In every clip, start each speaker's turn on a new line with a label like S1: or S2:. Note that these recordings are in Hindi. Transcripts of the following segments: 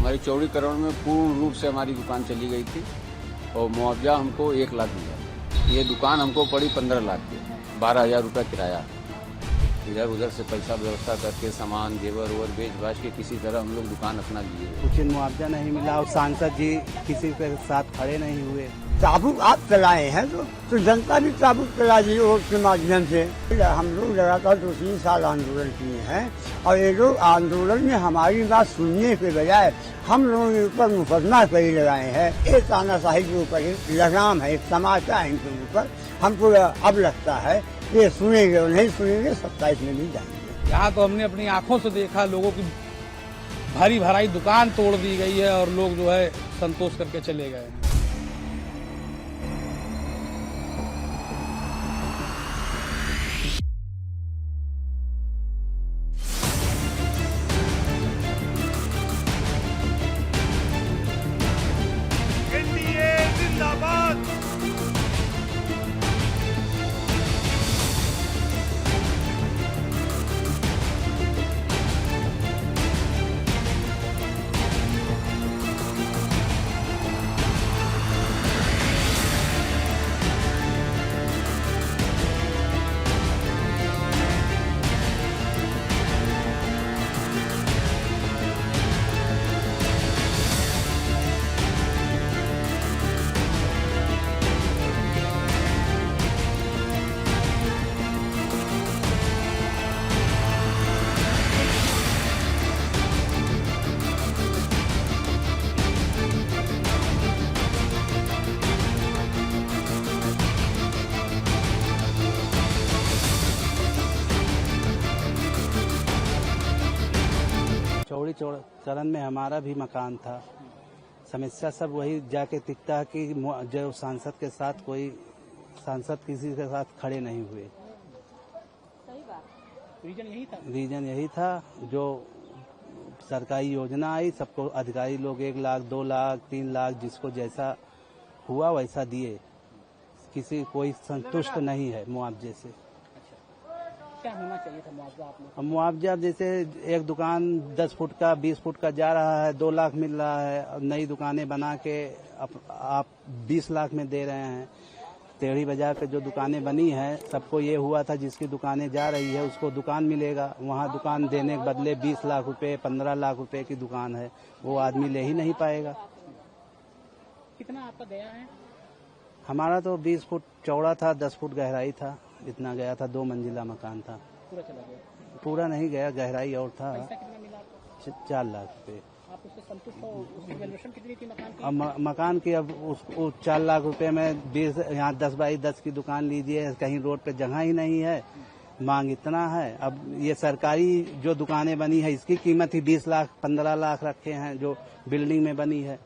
S1: हमारी चौड़ी करोड़ में पूर्ण रूप से हमारी दुकान चली गई थी और मुआवजा हमको 1 लाख मिला। ये दुकान हमको पड़ी 15 लाख की, 12,000 रुपया किराया। इधर उधर से पैसा व्यवस्था करके सामान जेवर ओवर बेच बाच के किसी तरह हम लोग दुकान अपना लिए।
S2: उचित मुआवजा नहीं मिला और सांसद जी किसी के साथ खड़े नहीं हुए।
S3: ताबूत आप चलाए हैं तो जनता भी ताबूत चला दी वोट के माध्यम से। हम लोग लगातार 2-3 साल आंदोलन किए हैं और ये लोग आंदोलन में हमारी बात सुनने के बजाय हम लोगों के ऊपर मुकदमा कई लगाए हैं। एक तानाशाही के ऊपर एक लगाम है, एक तमाचा है इनके ऊपर। हमको अब लगता है ये सुनेंगे और नहीं सुनेंगे 27 में भी जाएंगे।
S4: यहाँ तो हमने अपनी आंखों से देखा, लोगों की भारी भराई दुकान तोड़ दी गई है और लोग जो है संतोष करके चले गए।
S2: चौड़ी चरण में हमारा भी मकान था। समस्या सब वही जाके दिखता है कि जो सांसद के साथ कोई सांसद किसी के साथ खड़े नहीं हुए।
S5: सही बात।
S2: रीजन यही था जो सरकारी योजना आई सबको अधिकारी लोग 1 लाख 2 लाख 3 लाख जिसको जैसा हुआ वैसा दिए। किसी कोई संतुष्ट नहीं है मुआवजे से।
S5: क्या होना चाहिए था मुआवजा आप लोग?
S2: मुआवजा जैसे एक दुकान 10 फुट का 20 फुट का जा रहा है, 2 लाख मिल रहा है। और नई दुकानें बना के आप 20 लाख में दे रहे हैं। टेढ़ी बाजार पे जो दुकानें बनी हैं सबको ये हुआ था जिसकी दुकानें जा रही है उसको दुकान मिलेगा। वहाँ दुकान देने के बदले 20 लाख रुपए 15 लाख रुपए की दुकान है, वो आदमी ले ही नहीं पाएगा।
S5: कितना आपका गया है?
S2: हमारा तो 20 फुट चौड़ा था, 10 फुट गहराई था, इतना गया था। 2 मंजिला मकान था।
S5: पूरा चला गया?
S2: पूरा नहीं गया, गहराई और था।
S5: पैसा कितना मिला आपको?
S2: 4 लाख रुपए।
S5: आप उससे संतुष्ट हो? उसकी वैल्यूएशन कितनी थी मकान की?
S2: अब मकान की अब उस 4 लाख रुपए में 20 यहाँ 10 बाई 10 की दुकान लीजिए, कहीं रोड पे जगह ही नहीं है, मांग इतना है। अब ये सरकारी जो दुकानें बनी है इसकी कीमत ही 20 लाख 15 लाख रखे हैं जो बिल्डिंग में बनी है।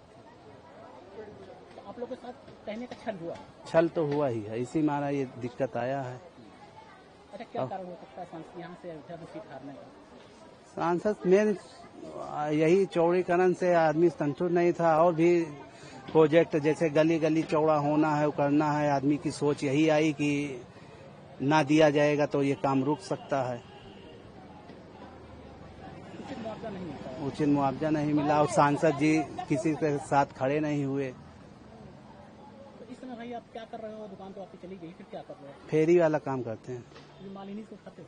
S5: तो आप लोग के साथ कहने का छल हुआ?
S2: छल तो हुआ ही है, इसी मारा ये दिक्कत आया है।
S5: अच्छा, क्या कारण हो सकता है यहाँ से सीट हारने का?
S2: सांसद में यही चौड़ीकरण से आदमी संतुष्ट नहीं था। और भी प्रोजेक्ट जैसे गली गली चौड़ा होना है, करना है, आदमी की सोच यही आई कि ना दिया जाएगा तो ये काम रुक सकता है।
S5: उचित मुआवजा नहीं मिलता?
S2: उचित मुआवजा नहीं मिला और सांसद जी किसी के साथ खड़े नहीं हुए।
S5: तो इस समय भाई आप क्या कर रहे हो? दुकान तो आपकी चली गई, फिर क्या कर रहे हो?
S2: फेरी वाला काम करते हैं।
S5: ये माल इन्हीं से खाते हो?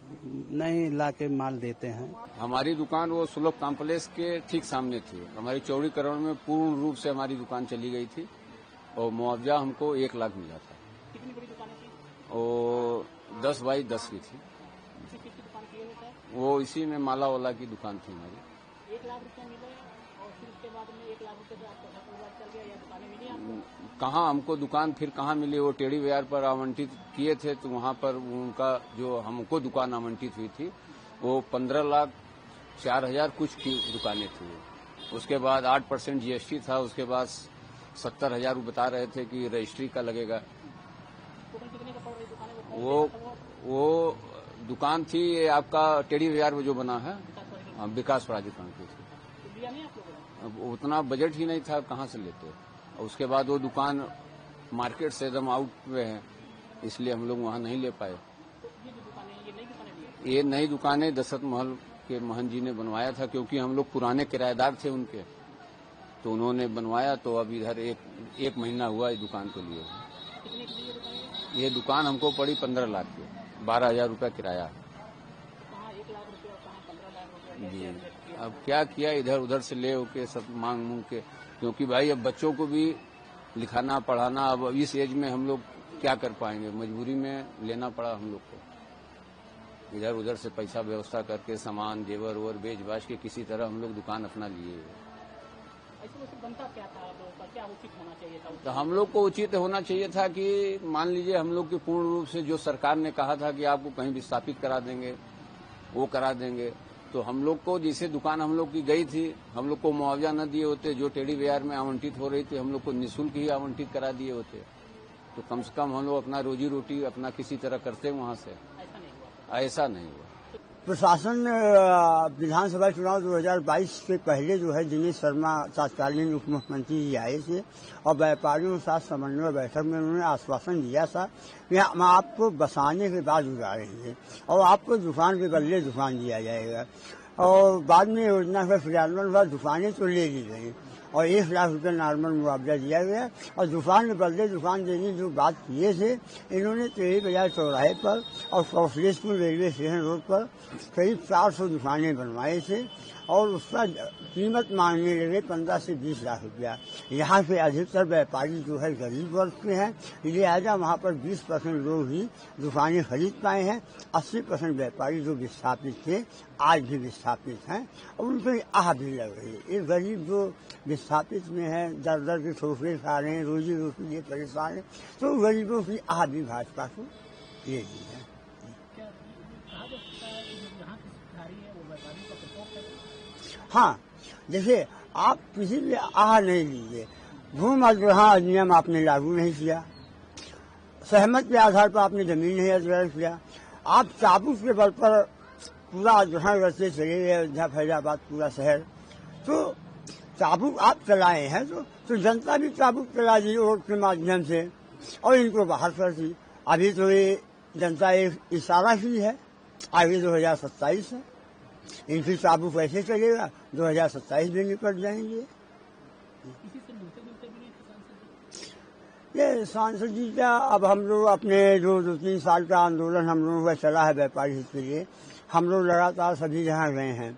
S2: नहीं, ला के माल देते हैं।
S1: हमारी दुकान वो सुलभ कॉम्प्लेक्स के ठीक सामने थी। हमारी चौड़ी करोड़ में पूर्ण रूप से हमारी दुकान चली गई थी और मुआवजा हमको 1 लाख मिला था।
S5: कितनी बड़ी दुकान थी?
S1: वो 10 बाई 10 की थी।
S5: किसकी दुकान की है?
S1: वो इसी में माला वाला की दुकान थी हमारी।
S5: 1 लाख रुपया मिले और फिर उसके बाद में 1 लाख रुपये से आपका परिवार चल गया या दुकानें मिली आपको?
S1: कहाँ हमको दुकान फिर कहाँ मिली? वो टेढ़ी बाजार पर आवंटित किए थे तो वहाँ पर उनका जो हमको दुकान आवंटित हुई थी वो 15 लाख 4 हजार कुछ की दुकानें थी। उसके बाद 8% GST था। उसके बाद 70,000 बता रहे थे कि रजिस्ट्री का लगेगा।
S5: कितने का पड़ रही दुकानें?
S1: वो दुकान थी ये आपका टेढ़ी बाजार में जो बना है विकास प्राधिकरण की थी।
S5: दिया नहीं आप लोगों ने?
S1: अब उतना बजट ही नहीं था, कहाँ से लेते। उसके बाद वो दुकान मार्केट से एकदम आउट पे है, इसलिए हम लोग वहाँ नहीं ले पाए।
S5: तो ये जो दुकानें ये नई दुकानें
S1: ये नई दुकानें दशरथ महल के महंत जी ने बनवाया था, क्योंकि हम लोग पुराने किराएदार थे उनके। तो उन्होंने बनवाया, तो अब इधर एक महीना हुआ इस दुकान को लिए।
S5: कितने की ये दुकान है?
S1: ये दुकान हमको पड़ी 15 लाख की, 12,000 रुपया किराया।
S5: कहाँ 1 लाख रुपये और कहाँ 15 लाख रुपये?
S1: जी, अब क्या किया, इधर उधर से ले होके सब मांग के, क्योंकि भाई अब बच्चों को भी लिखाना पढ़ाना, अब इस एज में हम लोग क्या कर पाएंगे, मजबूरी में लेना पड़ा हम लोग को। इधर उधर से पैसा व्यवस्था करके सामान जेवर और बेच बाच के किसी तरह हम लोग दुकान अपना लिए।
S5: ऐसे वैसे बनता क्या था आप लोगों का, क्या उचित होना चाहिए था?
S1: तो हम लोग को उचित होना चाहिए था कि मान लीजिए हम लोग की पूर्ण रूप से जो सरकार ने कहा था कि आपको कहीं विस्थापित करा देंगे, वो करा देंगे, तो हम लोग को जैसे दुकान हम लोग की गई थी, हम लोग को मुआवजा न दिए होते, जो टेढ़ी बाजार में आवंटित हो रही थी हम लोग को निःशुल्क ही आवंटित करा दिए होते, तो कम से कम हम लोग अपना रोजी रोटी अपना किसी तरह करते वहां से।
S5: ऐसा नहीं हुआ।
S1: ऐसा नहीं हुआ।
S3: प्रशासन विधानसभा चुनाव 2022 से पहले जो है दिनेश शर्मा तत्कालीन उप मुख्यमंत्री जी आए थे और व्यापारियों के साथ समन्वय बैठक में उन्होंने आश्वासन दिया था कि हम आपको बसाने के बाद उतारेंगे और आपको दुकान के बदले दुकान दिया जाएगा। और बाद में योजना का क्रियान्वयन हुआ, दुकानें तो ले ली गई और 1 लाख रुपये नॉर्मल मुआवजा दिया गया। और दुकान के बदले दुकान देने की जो बात किए थे, इन्होंने टेढ़ी बाजार चौराहे पर और कौशलेशपुर रेलवे स्टेशन रोड पर करीब 400 दुकानें बनवाए थे और उसका कीमत मांगने लगे 15 से 20 लाख रुपया। यहाँ से अधिकतर व्यापारी जो है गरीब वर्ग के हैं, लिहाजा वहाँ पर 20% लोग ही दुकानें खरीद पाए हैं। 80% व्यापारी जो विस्थापित थे आज भी विस्थापित हैं और उनको आह भी लग रही है। ये गरीब जो विस्थापित में है, दर दर के ठोकरे खा रहे हैं, रोजी रोटी लिए परेशान है, तो गरीबों की आह भी भाजपा को ये दी है। हाँ, जैसे आप किसी भी आह नहीं लीजिए, भूमि अधिग्रहण अधिनियम आपने लागू नहीं किया, सहमत के आधार पर आपने जमीन नहीं अधिग्रहण किया, आप चाबुक के बल पर पूरा अधिग्रहण करते चले गए अयोध्या फैजाबाद पूरा शहर, तो चाबुक आप चलाए हैं तो जनता भी चाबुक चला दी वोट के माध्यम से और इनको बाहर कर दी। अभी तो ये जनता एक इशारा ही है, आगे 2027 है, इनकी चाबुक ऐसे चलेगा 2027 में निपट जाएंगे।
S5: किसी से मिलते भी नहीं सांसद?
S3: ये सांसद जी का अब हम लोग अपने जो 2-3 साल का आंदोलन हम लोगों का चला है व्यापारी हित के लिए, हम लोग लगातार सभी जहाँ गए हैं,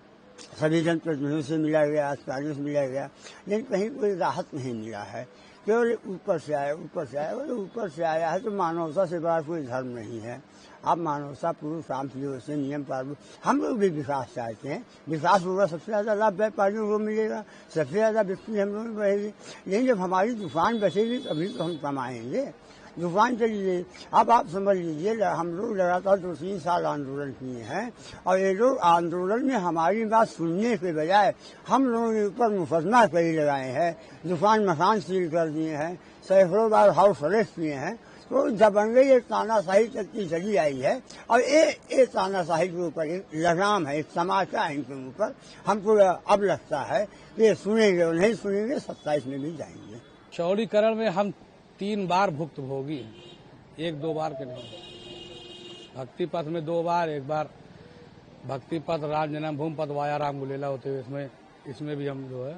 S3: सभी जनप्रतिनिधियों से मिला गया, अधिकारियों से मिला गया, लेकिन कहीं कोई राहत नहीं मिला है। केवल ऊपर से आया ऊपर से आया है, तो मानवता से बड़ा कोई धर्म नहीं है। आप मानवता पुरुष शांत से नियम पालन, हम लोग भी विकास चाहते हैं, विकास होगा सबसे ज्यादा लाभ व्यापारियों को मिलेगा, सबसे ज्यादा बिक्री हम लोग में बढ़ेगी। लेकिन जब हमारी दुकान बचेगी तभी तो हम कमाएंगे। दुकान चलिए, अब आप समझ लीजिए, हम लोग लगातार 2-3 साल आंदोलन किए हैं और ये लोग आंदोलन में हमारी बात सुनने के बजाय हम लोगों के ऊपर मुकदमा कई लगाए हैं, दुकान मकान सील कर दिए हैं, सैकड़ों बार हाउस अरेस्ट किए हैं। तो दबंगई एक तानाशाही चलती चली आई है और ये तानाशाही के ऊपर एक लगाम है, एक तमाचा है इनके ऊपर। हमको अब लगता है कि ये सुनेंगे और नहीं सुनेंगे, 27 में भी जाएंगे।
S4: चौड़ीकरण में हम 3 बार भुक्तभोगी, 1-2 बार के नहीं। भक्ति पथ में 2 बार, एक बार भक्ति पथ राम जन्मभूमि पथ वाया राम गुलेला होते हुए इसमें भी हम जो है,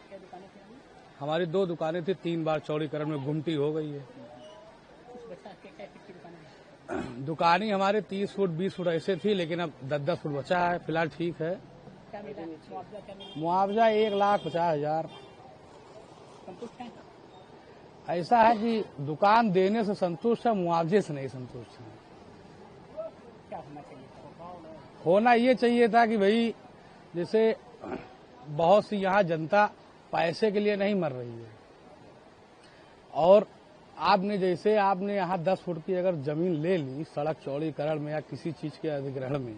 S5: क्या दुकानें थी?
S4: हमारी 2 दुकानें थी, 3 बार चौड़ीकरण में गुमटी हो गई है।
S5: कुछ बचा क्या की दुकानें?
S4: दुकानें हमारे 30 फुट 20 फुट ऐसे थी, लेकिन अब 10-10 फुट बचा है, फिलहाल ठीक है।
S5: क्या मिला मुआवजा? क्या मिला?
S4: मुआवजा 1,50,000।
S5: संतुष्ट हैं?
S4: ऐसा है कि दुकान देने से संतुष्ट है, मुआवजे से नहीं संतुष्ट है।
S5: क्या होना चाहिए?
S4: होना ये चाहिए था कि भाई जैसे बहुत सी यहाँ जनता पैसे के लिए नहीं मर रही है और आपने यहाँ 10 फुट की अगर जमीन ले ली सड़क चौड़ीकरण में या किसी चीज के अधिग्रहण में,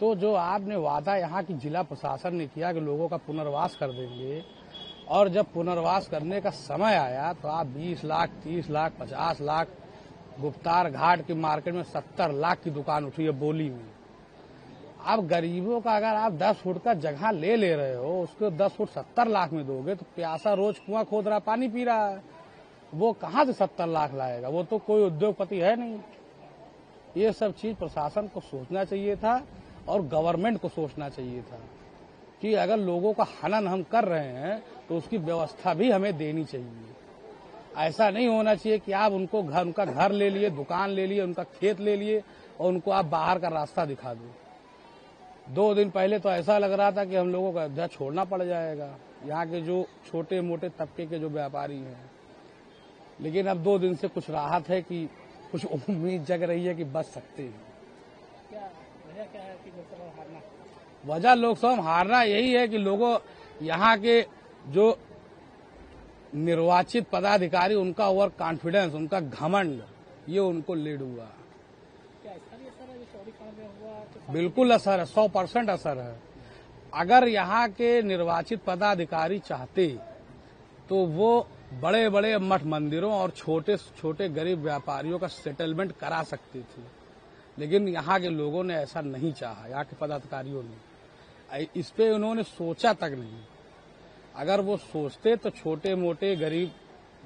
S4: तो जो आपने वादा यहाँ की जिला प्रशासन ने किया कि लोगों का पुनर्वास कर देंगे, और जब पुनर्वास करने का समय आया तो आप 20 लाख, 30 लाख, 50 लाख, गुप्तार घाट की मार्केट में 70 लाख की दुकान उठी है बोली में। अब गरीबों का अगर आप 10 फुट का जगह ले रहे हो, उसको 10 फुट 70 लाख में दोगे तो प्यासा रोज कुआं खोद रहा पानी पी रहा है, वो कहाँ से 70 लाख लाएगा? वो तो कोई उद्योगपति है नहीं। ये सब चीज प्रशासन को सोचना चाहिए था और गवर्नमेंट को सोचना चाहिए था कि अगर लोगों का हनन हम कर रहे हैं तो तो उसकी व्यवस्था भी हमें देनी चाहिए। ऐसा नहीं होना चाहिए कि आप उनको उनका घर ले लिए, दुकान ले लिए, उनका खेत ले लिए और उनको आप बाहर का रास्ता दिखा दो। 2 दिन पहले तो ऐसा लग रहा था कि हम लोगों को अयोध्या छोड़ना पड़ जाएगा, यहाँ के जो छोटे मोटे तबके के जो व्यापारी हैं। लेकिन अब 2 दिन से कुछ राहत है कि कुछ उम्मीद जग रही है कि बच सकते हैं।
S5: क्या वजह क्या है कि लोकसभा हारना?
S4: वजह लोकसभा में हारना यही है कि लोगों यहाँ के जो निर्वाचित पदाधिकारी, उनका ओवर कॉन्फिडेंस, उनका घमंड, ये उनको लीड हुआ।
S5: क्या इसका भी असर है जो चौरी कांड में हुआ? तो
S4: बिल्कुल असर है, 100% असर है। अगर यहाँ के निर्वाचित पदाधिकारी चाहते तो वो बड़े बड़े मठ मंदिरों और छोटे छोटे गरीब व्यापारियों का सेटलमेंट करा सकते थे, लेकिन यहाँ के लोगों ने ऐसा नहीं चाहा, यहाँ के पदाधिकारियों ने। इस पे उन्होंने सोचा तक नहीं। अगर वो सोचते तो छोटे मोटे गरीब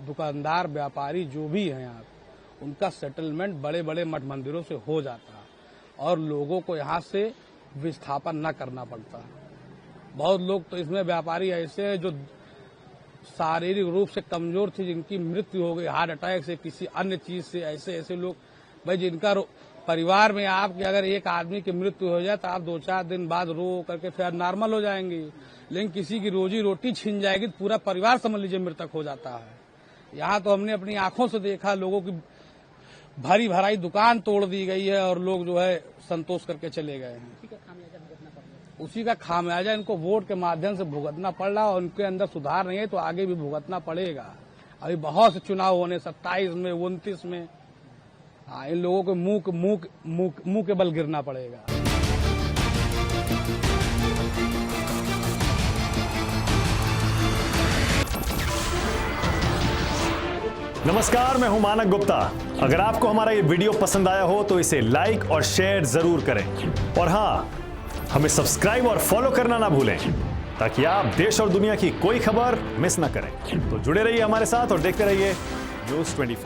S4: दुकानदार व्यापारी जो भी हैं यहाँ, उनका सेटलमेंट बड़े बड़े मठ मंदिरों से हो जाता और लोगों को यहाँ से विस्थापन न करना पड़ता। बहुत लोग तो इसमें व्यापारी ऐसे हैं जो शारीरिक रूप से कमजोर थे, जिनकी मृत्यु हो गई हार्ट अटैक से, किसी अन्य चीज से। ऐसे लोग भाई जिनका परिवार में आपके अगर एक आदमी की मृत्यु हो जाए तो आप 2-4 दिन बाद रो करके फिर नॉर्मल हो जाएंगे, लेकिन किसी की रोजी रोटी छिन जाएगी तो पूरा परिवार समझ लीजिए मृतक हो जाता है। यहाँ तो हमने अपनी आंखों से देखा, लोगों की भरी भराई दुकान तोड़ दी गई है और लोग जो है संतोष करके चले गए हैं। उसी का खामियाजा इनको वोट के माध्यम से भुगतना पड़ रहा और उनके अंदर सुधार नहीं है तो आगे भी भुगतना पड़ेगा। अभी बहुत से चुनाव होने, 27 में, 29 में, इन लोगों को मुंह के बल गिरना पड़ेगा।
S6: नमस्कार, मैं हूं मानक गुप्ता। अगर आपको हमारा ये वीडियो पसंद आया हो तो इसे लाइक और शेयर जरूर करें और हाँ, हमें सब्सक्राइब और फॉलो करना ना भूलें ताकि आप देश और दुनिया की कोई खबर मिस ना करें। तो जुड़े रहिए हमारे साथ और देखते रहिए न्यूज़ 24।